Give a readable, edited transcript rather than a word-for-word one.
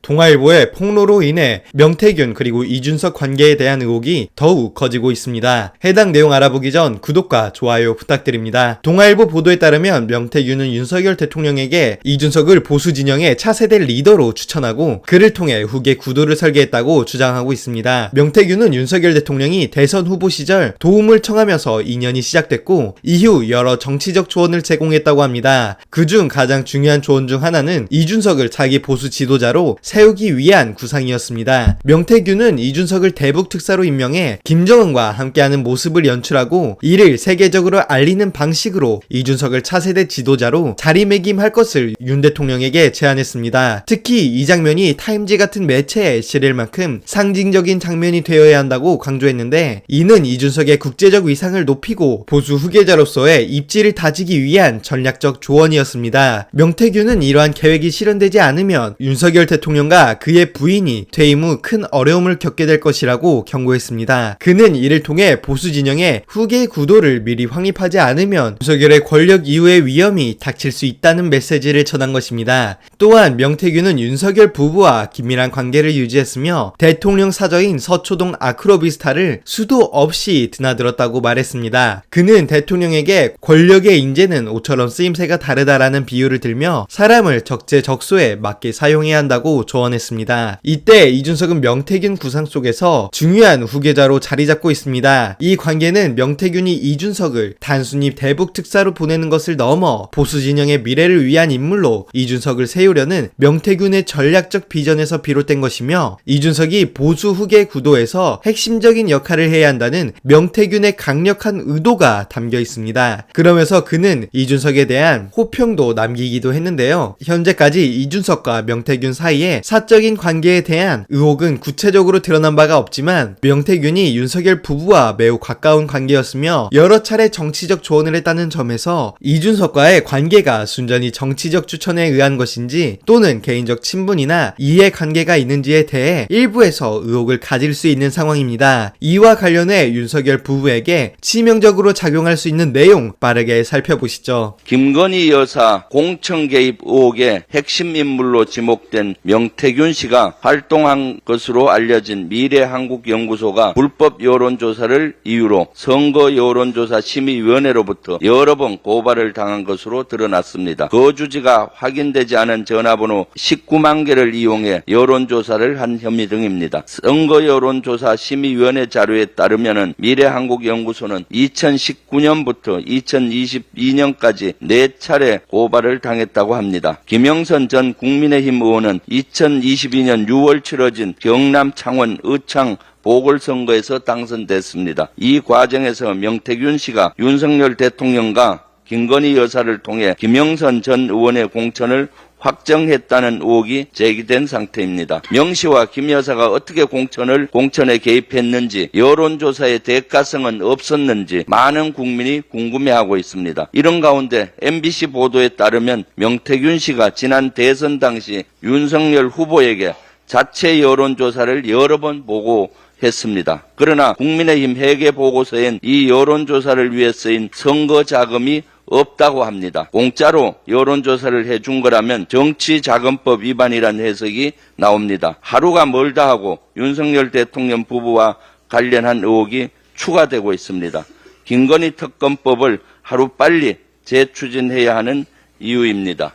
동아일보의 폭로로 인해 명태균 그리고 이준석 관계에 대한 의혹이 더욱 커지고 있습니다. 해당 내용 알아보기 전 구독과 좋아요 부탁드립니다. 동아일보 보도에 따르면 명태균은 윤석열 대통령에게 이준석을 보수 진영의 차세대 리더로 추천하고 그를 통해 후계 구도를 설계했다고 주장하고 있습니다. 명태균은 윤석열 대통령이 대선 후보 시절 도움을 청하면서 인연이 시작됐고 이후 여러 정치적 조언을 제공했다고 합니다. 그중 가장 중요한 조언 중 하나는 이준석을 자기 보수 지도자로 세우기 위한 구상이었습니다. 명태균은 이준석을 대북 특사로 임명해 김정은과 함께하는 모습을 연출하고 이를 세계적으로 알리는 방식으로 이준석을 차세대 지도자로 자리매김할 것을 윤 대통령에게 제안했습니다. 특히 이 장면이 타임지 같은 매체에 실릴 만큼 상징적인 장면이 되어야 한다고 강조했는데 이는 이준석의 국제적 위상을 높이고 보수 후계자로서의 입지를 다지기 위한 전략적 조언이었습니다. 명태균은 이러한 계획이 실현되지 않으면 윤석열 대통령과 그의 부인이 퇴임 후 큰 어려움을 겪게 될 것이라고 경고했습니다. 그는 이를 통해 보수 진영의 후계 구도를 미리 확립하지 않으면 윤석열의 권력 이후의 위험이 닥칠 수 있다는 메시지를 전한 것입니다. 또한 명태균은 윤석열 부부와 긴밀한 관계를 유지했으며 대통령 사저인 서초동 아크로비스타를 수도 없이 드나들었다고 말했습니다. 그는 대통령에게 권력의 인재는 옷처럼 쓰임새가 다르다라는 비유를 들며 사람을 적재적소에 맞게 사용해야 한다고 조언했습니다. 이때 이준석은 명태균 구상 속에서 중요한 후계자로 자리 잡고 있습니다. 이 관계는 명태균이 이준석을 단순히 대북 특사로 보내는 것을 넘어 보수 진영의 미래를 위한 인물로 이준석을 세우려는 명태균의 전략적 비전에서 비롯된 것이며 이준석이 보수 후계 구도에서 핵심적인 역할을 해야 한다는 명태균의 강력한 의도가 담겨 있습니다. 그러면서 그는 이준석에 대한 호평도 남기기도 했는데요. 현재까지 이준석과 명태균 사이에 사적인 관계에 대한 의혹은 구체적으로 드러난 바가 없지만 명태균이 윤석열 부부와 매우 가까운 관계였으며 여러 차례 정치적 조언을 했다는 점에서 이준석과의 관계가 순전히 정치적 추천에 의한 것인지 또는 개인적 친분이나 이해관계가 있는지에 대해 일부에서 의혹을 가질 수 있는 상황입니다. 이와 관련해 윤석열 부부에게 치명적으로 작용할 수 있는 내용 빠르게 살펴보시죠. 김건희 여사 공천 개입 의혹의 핵심 인물로 지목된 명태균 씨가 활동한 것으로 알려진 미래한국연구소가 불법 여론조사를 이유로 선거여론조사심의위원회로부터 여러 번 고발을 당한 것으로 드러났습니다. 거주지가 확인되지 않은 전화번호 19만 개를 이용해 여론조사를 한 혐의 등입니다. 선거여론조사심의위원회 자료에 따르면 미래한국연구소는 2019년부터 2022년까지 4차례 고발을 당했다고 합니다. 김영선 전 국민의힘 의원은 2022년 6월 치러진 경남 창원 의창 보궐선거에서 당선됐습니다. 이 과정에서 명태균 씨가 윤석열 대통령과 김건희 여사를 통해 김영선 전 의원의 공천을 확정했다는 의혹이 제기된 상태입니다. 명 씨와 김 여사가 어떻게 공천에 개입했는지, 여론조사의 대가성은 없었는지 많은 국민이 궁금해하고 있습니다. 이런 가운데 MBC 보도에 따르면 명태균 씨가 지난 대선 당시 윤석열 후보에게 자체 여론조사를 여러 번 보고했습니다. 그러나 국민의힘 회계보고서엔 이 여론조사를 위해 쓰인 선거자금이 없다고 합니다. 공짜로 여론조사를 해준 거라면 정치자금법 위반이란 해석이 나옵니다. 하루가 멀다 하고 윤석열 대통령 부부와 관련한 의혹이 추가되고 있습니다. 김건희 특검법을 하루빨리 재추진해야 하는 이유입니다.